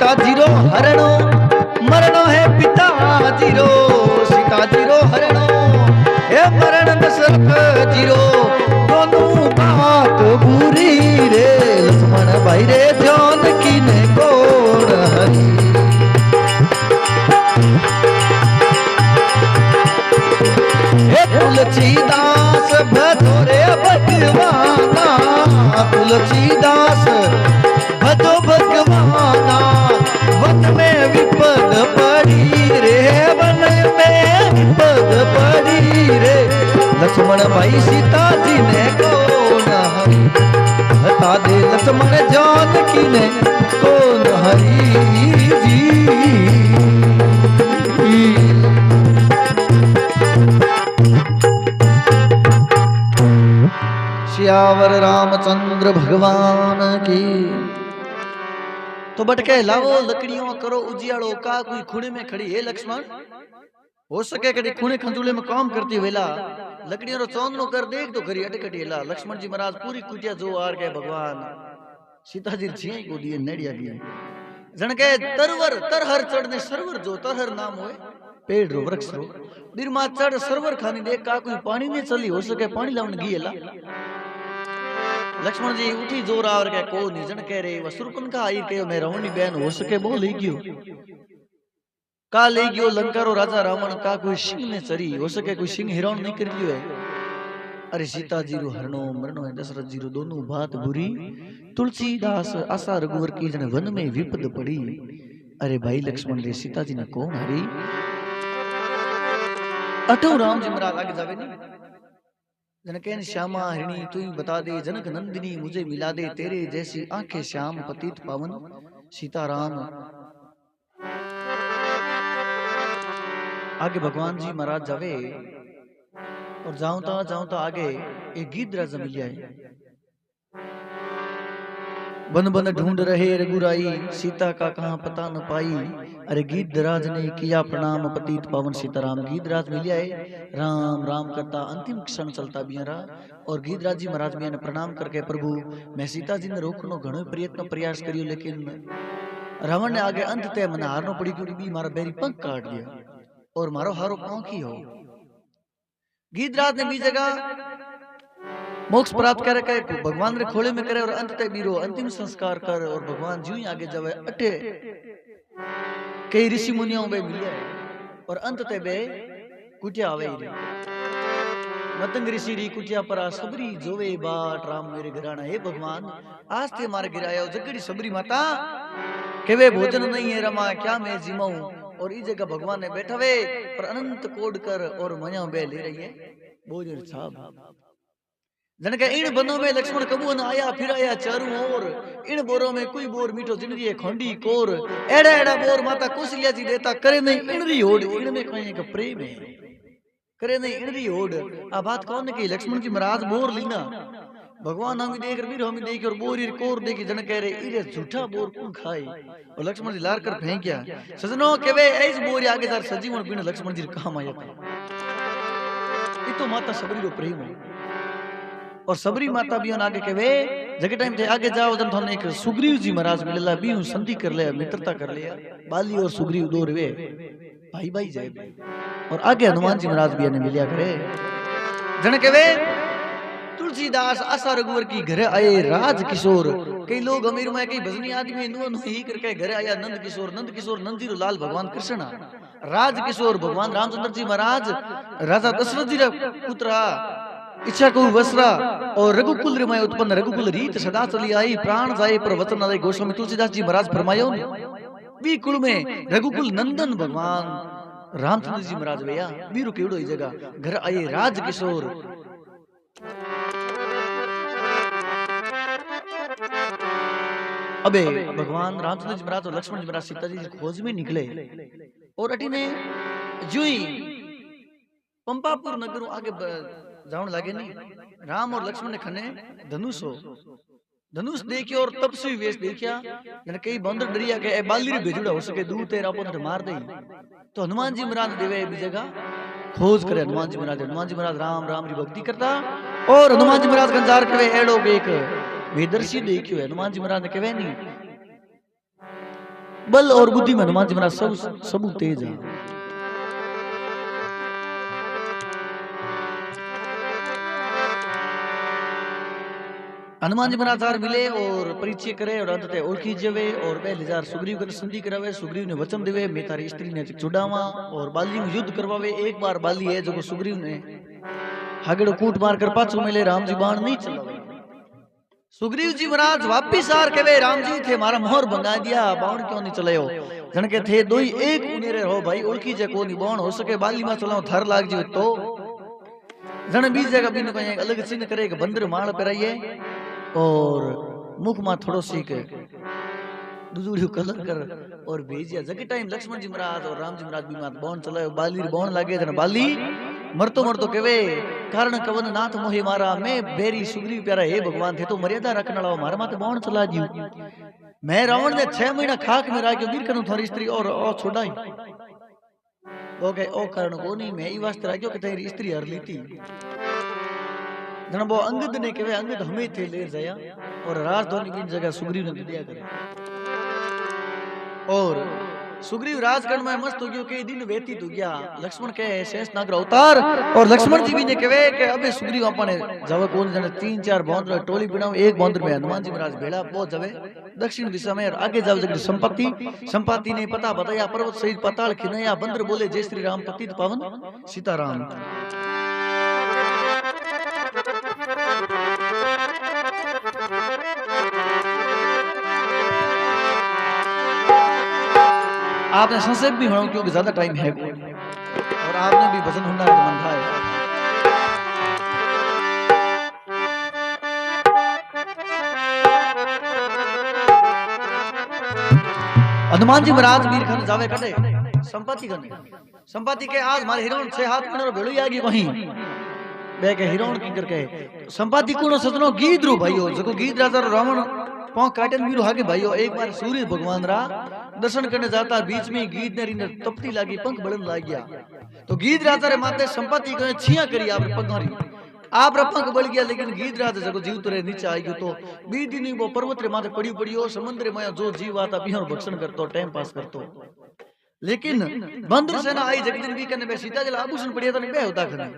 Sita zero हरणो मरणो है पिता zero Sita zero हरणो हे मरण दशरथ जीरो दोनों बात बुरी रे लक्ष्मण भाई रे जानकी ने कौन हरी हे तुलसीदास भजोरे भगवाना तुलसीदास भजो भगवाना वन में विपद पड़ी रे वन में विपद पड़ी रे लक्ष्मण भाई सीता जी ने कौन हरी बता दे लक्ष्मण जानकी ने कौन हरी जी सियावर रामचंद्र भगवान की। तो बटके लावो लकड़ियों करो उजियाड़ो का कोई खूणे में खड़ी है लक्ष्मण हो सके कड़ी खूणे खंजूले में काम करती वेला लकड़ियों रो चौंदनो कर देख तो घरी अटकटी वेला लक्ष्मण जी महाराज पूरी कुटिया जो आर गए भगवान सीता जी छिए को दिए नेड़िया दिए जण के तरवर तरहर चढ़ने सरवर जो तरहर नाम होए पेड़ रो वृक्ष रो बिरमा चढ़ सरवर खानी देख का कोई पानी नहीं चली हो सके पानी लावन गीला लक्ष्मण जी उठी जोर आवर के को निजन कह रहे वसुरपन का आई के मैं रावणी बहन हो सके वो ले गयो का ले गयो लंका रो राजा रावण का कोई सिंह ने चरी हो सके कोई सिंह हिरण नहीं कर लियो है अरे सीता जी रो हरणो मरणो है दशरथ जी रो दोनों बात बुरी तुलसीदास आशा रघुवर की जन वन में विपद पड़ी अरे भाई लक्ष्मण रे सीता जी ने कौन हरी अटो राम जी महाराज आगे जावे नहीं जनकेन श्यामा हरिणी तू ही बता दे जनक नंदिनी मुझे मिला दे तेरे जैसी आंखें श्याम पतित पावन सीताराम आगे भगवान जी महाराज जावे और जाऊं आगे एक गिद्धराज मिल जाए बन बन ढूंढ रहे रघुराई सीता का कहां पता न पाई अरे गिद्धराज ने किया प्रणाम पतित पावन सीताराम गिद्धराज मिल जाए राम राम करता अंतिम क्षण चलता बियारा और गिद्धराज जी महाराज ने प्रणाम करके प्रभु मैं सीता जी ने रोकनो घणो प्रयत्न प्रयास करियो लेकिन रावण ने आगे अंत तय मने हारनो पड़ी क्योंकि भी मारा बैरी पंख काट दिया और मारो हारो पांव की हो गिद्धराज ने भी जगह मोक्ष प्राप्त करे भगवान रे खोले में करे और अंत तक बीरो अंतिम संस्कार कर और भगवान जी आगे जावे अटे कई ऋषि मुनियों में मिले और अंत तक बे कुटिया आवे रे मतंग ऋषि री कुटिया पर सबरी जोवे बाट राम मेरे घराना हे भगवान आज ते मारे गिराया जगड़ी सबरी माता केवे भोजन नहीं है रमा क्या मैं जिमाऊं और इस जगह भगवान ने बैठा वे और अनंत कोड कर और मया बे ले रही है भोजन साहब जन के इन बनों में लक्ष्मण कबू न आया फिर आया चारों ओर इन बोरों में कोई बोर मीठो जिंदगी है खंडी कोर एड़ा एड़ा बोर माता कौशल्या जी देता करे नहीं इनरी होड़ इनमें कहीं का प्रेम है करे नहीं इनरी होड़ आ बात कौन ने की लक्ष्मण जी महाराज बोर लीना भगवान हम देख रहे हम देख और बोर कोर देखी जन कह रहे इरे झूठा बोर कौन खाए और लक्ष्मण जी लार कर फेंक गया सजनो केवे ऐस बोर आगे सर सजीवन बिन लक्ष्मण जी काम आया ये तो माता सबरी रो प्रेम है और सबरी माता भी आगे कहे जगह टाइम थे आगे जाओ जन थाने एक सुग्रीव जी महाराज मिलला भी संधि कर लिया मित्रता कर लिया बाली और सुग्रीव दो रे भाई भाई जाए और आगे हनुमान जी महाराज भी ने मिलिया करे जन कहे तुलसीदास आशा रघुवर की घर आए राज किशोर कई लोग अमीर में कई भजनी आदमी ही करके घर आया नंद किशोर नंद जी लाल भगवान कृष्ण राज किशोर भगवान रामचंद्र जी महाराज राजा दशरथ जी पुत्र इच्छा को वसरा और रघुकुल रिमाय उत्पन्न रघुकुल रीत सदा चली आई प्राण जाए पर वचन आए गोस्वामी तुलसीदास जी महाराज फरमायो बी कुल में रघुकुल नंदन भगवान रामचंद्र जी महाराज भैया बीरू केवड़ो जगह घर आए राज किशोर अबे भगवान रामचंद्र जी महाराज और लक्ष्मण जी महाराज सीता जी की खोज में निकले और अटी ने जुई पंपापुर नगर आगे जान लगे नहीं राम और लक्ष्मण ने खने धनुष देखियो और तपस्वी वेश देखिया जने कई बंदर डरिया के ए बाली रे भेजुड़ा हो सके दूर तेरा अपन मार दे तो हनुमान जी महाराज देवे भी जगह खोज करे हनुमान जी महाराज राम राम री भक्ति करता और हनुमान जी महाराज कंजार करे एड़ो एक वेदर्शी देखियो हनुमान जी महाराज ने कहे नहीं बल और बुद्धि में हनुमान जी महाराज सब तेज है। हनुमान जी महाराज मिले और परिचय करे और अंततः ओळखी जवे और पहले जार सुग्रीव कर संधि करावे। सुग्रीव ने वचन देवे मैं तारी स्त्री ने छुड़ावा और बाली में युद्ध करवावे। एक बार बाली है जो सुग्रीव ने हागड़ो कूट मार कर पाछो मिले राम जी बाण नहीं चलावे। सुग्रीव जी महाराज वापिस आर के राम जी थे मारा मोहर भंगा दिया बाण क्यों नहीं चलायो। जन के थे दो ही एक उनेरे हो भाई ओळखी जे कोनी बाण हो सके बाली में चलाओ थर लाग जी तो जन बीज जगह बिन कोई अलग चिन्ह करे बंदर माल पेराइए और मुख में थोड़ो सी के दूसरी कलर कर और भेजिया। जगे टाइम लक्ष्मण जी महाराज और राम जी महाराज भी मात बाण चलायो बाली बाण लागे जन बाली मरतो मरतो केवे कारण कवन नाथ मोहि मारा मैं बेरी सुग्रीव प्यारा हे भगवान थे तो मर्यादा रखने वाला मारा माते बाण चला दियो। मैं रावण ने 6 महीना खाक में राख्यो वीर कनु थारी स्त्री और छोड़ाई वो कहे ओ कारण कोनी मैं ई वास्ते राख्यो कि तेरी स्त्री हर लीती। जन वो अंगद ने केवे अंगद हमें थे ले जाया और राजधानी की जगह सुग्रीव ने दिया करे और सुग्रीव राजगढ़ में मस्त हो गयो के दिन व्यतीत हो गया। लक्ष्मण के शेष नागर अवतार और लक्ष्मण जी भी ने कहे कि अबे सुग्रीव अपने जावे कौन जने 3-4 बौंदर टोली बनाओ एक बौंदर में हनुमान जी महाराज भेड़ा बहुत जावे दक्षिण दिशा में और आगे जावे जगह संपत्ति ने पता बताया पर्वत सहित पाताल खिनया बंदर बोले जय श्री राम पतित पावन सीताराम। आपने संक्षेप भी होना क्योंकि ज्यादा टाइम है और आपने भी भजन होना मन था। हनुमान जी महाराज वीर खन जावे कटे संपत्ति के आज हमारे हिरोन 6 हाथ में भेड़ू आगी वहीं बे के हिरोन की करके संपत्ति को सजनो गीत रू भाइयों जको गीत राजा रावण पांव काटन वीरो हागे भाइयों एक बार सूर्य भगवान रा दर्शन करने जाता बीच में गीत ने तपती लागी पंख बड़न लाग गया तो गीत राजा रे माते संपत्ति को छिया करी आप पंख मारी आप रा पंख बढ़ गया लेकिन गीत राजा जको जीव तरे नीचे आ गयो तो 20 दिन वो पर्वत रे माथे पड़ियो समुद्र में जो जीव आता बिहर भक्षण करतो टाइम पास करतो लेकिन बंदर सेना आई जगदिन भी कने बे सीता जल आभूषण पड़िया तो बे होता खने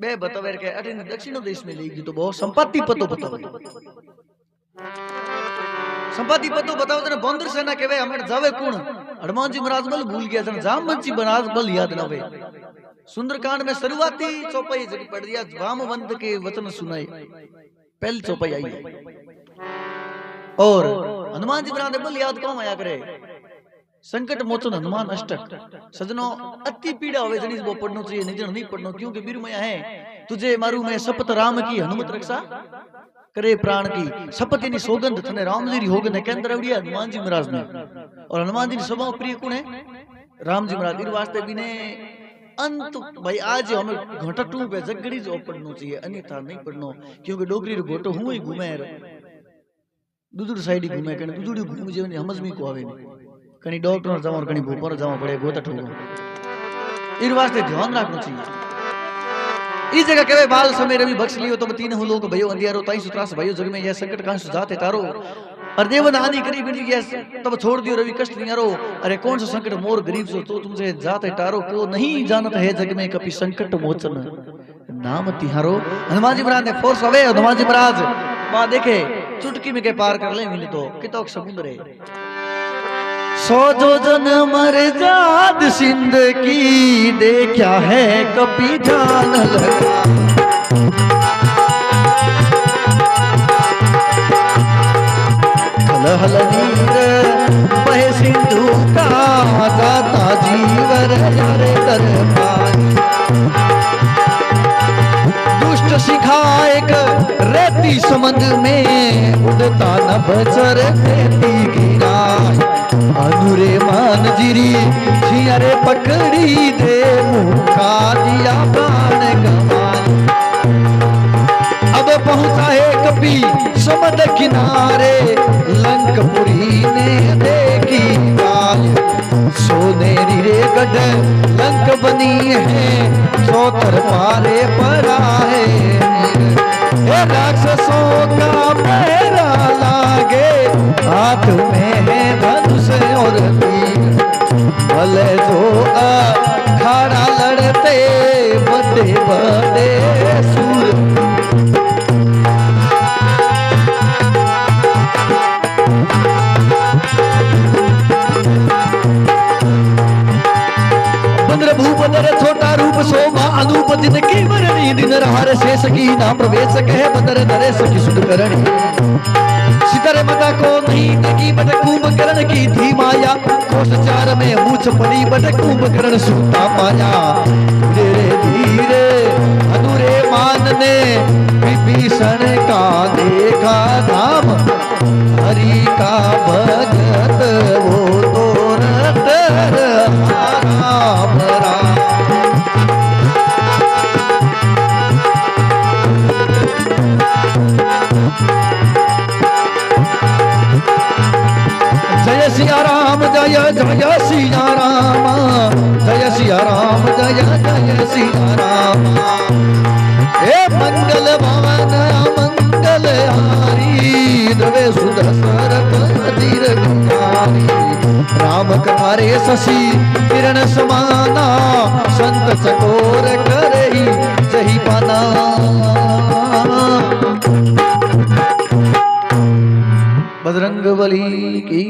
बे बतवेर के अटिन दक्षिण देश में लेगी तो बहुत संपत्ति पतो संपत्ति पतो बताओ जना बंदर सेना केवे हमें जावे कौन हनुमान जी महाराज बल भूल गया जना जामवंत जी महाराज बल याद न वे सुंदरकांड में शुरुआती चौपाई जब पढ़ दिया जामवंत के वचन सुनाए पहली चौपाई आई और हनुमान जी महाराज बल याद कौन आया करे संकट मोचन हनुमान अष्टक सजनो अति पीड़ा होवे जनी वो पढ़नो चाहिए नहीं पढ़नो क्योंकि बीरमया है तुझे मारू मैं शपथ राम की हनुमत रक्षा करे प्राण की शपथ यानी सौगंध थने राम जी री होगन है केंद्र आवड़ी हनुमान जी महाराज ने और हनुमान जी री सभा प्रिय कौन है राम जी महाराज इन वास्ते भी ने अंत भाई आज हमें घोटा टू पे जगड़ी जो पढ़नो चाहिए अन्यथा नहीं पढ़नो क्योंकि डोगरी रो घोटो हुई घूमे दूसरी साइड ही घूमे कने दूसरी घूम जे समझ में को आवे कनी डॉक्टर जाओ कनी भूपर जाओ पड़े गोता ठोको इन वास्ते ध्यान रखना चाहिए। इस जगह केवे बाल समय रवि बख्श लियो तो तीन हो लोग भयो अंधियारो ताई सुत्रास भयो जग में यह संकट कांश जाते तारो और देवन हानि करी बिन यस तब छोड़ दियो रवि कष्ट नियारो अरे कौन सा संकट मोर गरीब सो तो तुमसे जाते तारो क्यों नहीं जानत है जग में कभी संकट मोचन नाम तिहारो। हनुमान जी महाराज ने फोर्स अवे हनुमान जी महाराज बा देखे चुटकी में के पार कर ले मिले तो कितोक समुद्र है 100 जोजन मर्याद सिंध की देखा है कभी जान लगा हल हल नीर बहे सिंधु का जाता जीवर हरे कर दुष्ट सिखाएक रेती समुद्र में उड़ता न बचर रेती गिरा अनुरे मान जिरी जियरे पकड़ी दे मुखा दिया प्राण गवान अब पहुंचा है कभी समुद्र किनारे लंकपुरी ने देखी गाय सोनेरी रे गढ़ लंक बनी है सोतर पारे पड़ा है राक्षसों का पहरा लागे हाथ में है धनुष और रे बड़े बड़े सूर। बंदर भूप दर छोटा रूप शोभा अनूप दिन की वरणी दिन रहार शेष की ना प्रवेश कहे बंदर नरेश की सुध करणी। सितारे मता को नहीं देखी बट कुंभकर्ण की थी माया कोष चार में मूछ पड़ी बट कुंभकर्ण सूता पाया। धीरे धीरे अधूरे मान ने विभीषण का देखा धाम हरि का भगत वो तो रत राम राम। जय सिया राम जय जय सिया राम जय सिया राम जय जय सिया राम। हे मंगल भवन मंगल हारी द्रवे सुदशरथ अधीर गुहारी। राम कथारे शशि किरण समाना संत चकोर करही जही पाना। बजरंग बली की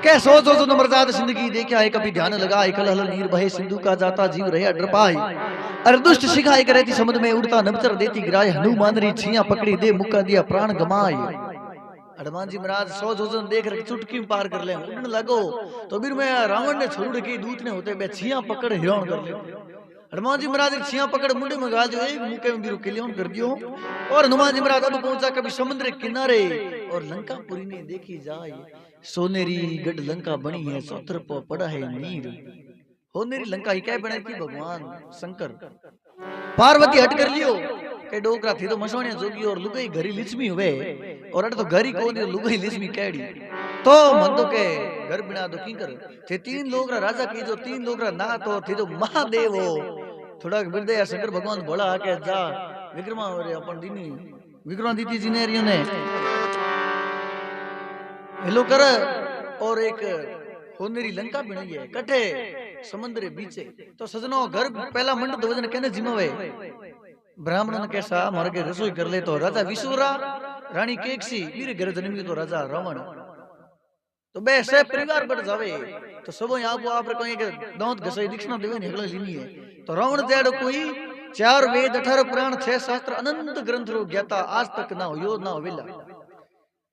कैसो जो नम्रजात जिंदगी देखे आए कभी ध्यान लगाए कल हल नीर बहे सिंधु का जाता जीव रहे अडर पाए। अरे दुष्ट शिखाए करती समुद्र में उड़ता नबचर देती गिराए हनुमान री छिया पकड़ी दे मुक्का दिया प्राण गमाए। हनुमान जी महाराज 100 जोजन देख रखे चुटकी में पार कर ले उड़ने लगो तो फिर मैं रावण ने छोड़ के दूत ने होते बे छिया पकड़ हिरण कर ले। हनुमान जी महाराज छिया पकड़ मुंडे में गाल जो एक मुक्के में भी किलियन कर दियो। और हनुमान जी महाराज अब पहुंचा कभी समुद्र किनारे और लंकापुरी ने देखी जाए सोनेरी गढ़ लंका बनी है सौत्र पर पड़ा है नीर। होनेरी लंका ही क्या बनाई थी भगवान शंकर। पार्वती हट कर लियो के डोकरा थी तो मसोनिया जोगी और लुगाई घरी लिचमी हुए और अट तो घरी को दी लुगाई लिचमी कैडी तो मन तो के घर बिना तो की कर थे 3 लोग राजा की जो 3 लोग ना तो थे तो महादेव हो थोड़ा बिरदया शंकर भगवान भोला आके जा विक्रमा और अपन दीनी विक्रमादित्य जी ने रियो ने हेलो कर और एक होनेरी लंका बनाई है कटे समुद्र बीचे तो सजनो घर पहला मंडप वजन कहने जिम्मे ब्राह्मणों ने कैसा मार के रसोई कर ले तो राजा विशुरा रानी केकसी मेरे घर जन्मी तो राजा रावण तो बे से परिवार बढ़ जावे तो सब यहाँ को आप कोई के दांत घसाई दीक्षिणा देवे निकल लेनी है तो रावण जेड़ो कोई 4 वेद 18 पुराण 6 शास्त्र अनंत ग्रंथ रो ज्ञाता आज तक ना हो ना होवेला।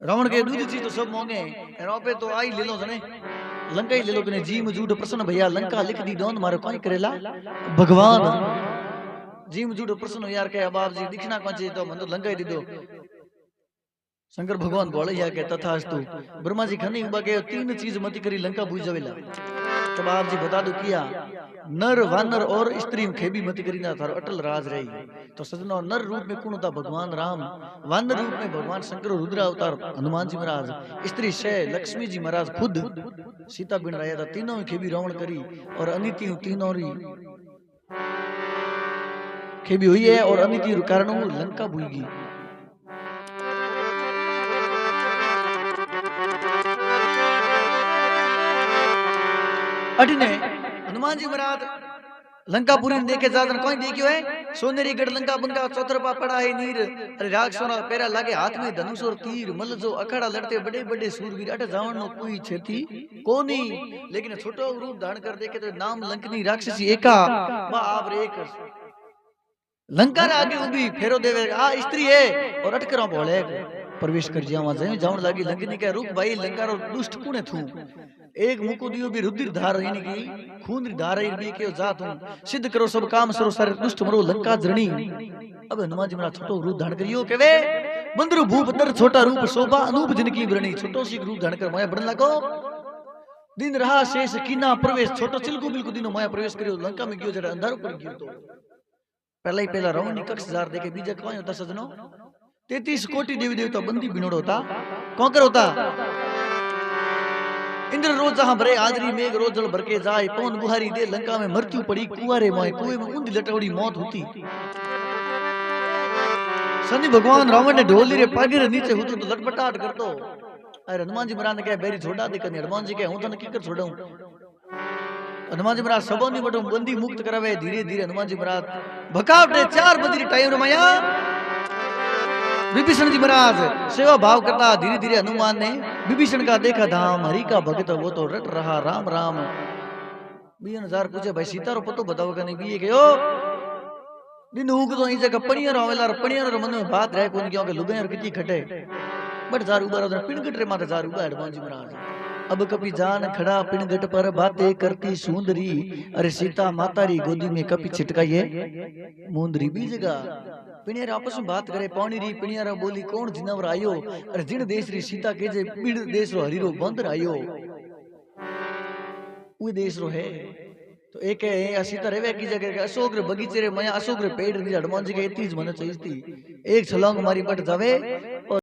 रावण के दूध चीज तो सब मांगे एनो पे तो आई ले लो जने लंका ही ले लो कने जी मजूड प्रसन्न भैया लंका लिख दी दोन मारो कोई करेला भगवान जी मजूड प्रसन्न यार के अब आप जी दीक्षिणा कौन चाहिए तो मन तो लंका ही दे दो। शंकर भगवान बोले के तथास्तु ब्रह्मा जी खनी उबा के 3 चीज मती करी लंका भूज जावेला। तब आप जी बता दो किया नर वानर और स्त्री खेबी मती करी ना थारो अटल राज रही। तो सजनो नर रूप में कौन होता भगवान राम वानर रूप में भगवान शंकर रुद्र अवतार हनुमान जी महाराज स्त्री शय लक्ष्मी जी महाराज खुद सीता बिन रहा था तीनों खेबी रावण करी और अनिति तीनों री खेबी हुई है और अनिति कारण लंका भूगी। अटिने हनुमान जी महाराज लंकापुरी देखे जादन कोई देखियो है सोनेरी गढ़ लंका बंका चौतरपा पड़ा है नीर। अरे राक्षसों पैरा लागे हाथ में धनुष और तीर मल जो अखाड़ा लड़ते बड़े बड़े सूरवीर अटे जावन नो कोई छेती कोनी लेकिन छोटो रूप धारण कर देखे तो नाम लंकनी राक्षसी एका बा आप रे एक लंका आगे उभी फेरो देवे आ स्त्री है और अटकरा बोले प्रवेश कर जावा जावन लागी लंकनी के रूप भाई लंका रो दुष्ट कुने थू एक मुको दियो भी रुधिर धार यानी की खून धार भी के जा तुम सिद्ध करो सब काम सरो सारे दुष्ट मरो लंका जरणी। अब हनुमान जी महाराज छोटो रूप धारण करियो केवे बंदर भूप दर छोटा रूप शोभा अनूप जिनकी वरणी छोटो सी रूप धारण कर माया बन लगो दिन रहा शेष कीना प्रवेश छोटो चिलको बिलको दिनो माया प्रवेश करियो लंका में गयो जरा अंधारो पड़ गयो तो पहला ही पहला रावण कक्ष जार देखे बीजा कौन होता सजनो 33 कोटि देवी देवता बंदी बिनोड़ होता कौकर होता इंद्र रोज जहां भरे आदरी मेघ रोज जल भर के जाए पवन बुहारी दे लंका में मृत्यु पड़ी कुआरे मोए कुएं में ऊंधी लटौड़ी मौत होती। शनि भगवान रावण ने ढोली रे पागी रे नीचे होतो तो लटपटाट करतो। अरे हनुमान जी महाराज ने कहा बेरी छोड़ा दे कने हनुमान जी कहे हूं तने की कर छोड़ाऊं हनुमान जी महाराज सबोनी बटो बंदी मुक्त करावे धीरे धीरे हनुमान जी महाराज भकावटे 4 बजे टाइम रमाया विभीषण जी महाराज सेवा भाव करता धीरे धीरे हनुमान ने विभीषण का देखा धाम हरि का भक्त वो तो रट रहा राम राम 20,000 पूछे भाई सीता रो पतो बताओ का नहीं भी गयो दिन उग तो ई जगह पणिया रो वेला पणिया रो मन में बात रहे कोन क्यों के लुगाई और कितनी खटे बट जार उबार पिणगट रे माथे जार उबा हनुमान जी महाराज अब कपि जान खड़ा पिणगट पर बातें करती सुंदरी अरे सीता माता री गोदी में कपि छिटकाइए मुंदरी बीजगा पिणिया आपस में बात करे पौनी री पिणिया बोली कौन जिनवर आयो अरे जिन देश री सीता के जे पीड़ देश रो हरी रो बंदर आयो वो देश रो है तो एक है सीता रेवे की जगह अशोक रे बगीचे रे मया अशोक रे पेड़ री हनुमान जी के इतनी मन चाहिए थी एक छलांग मारी बट जावे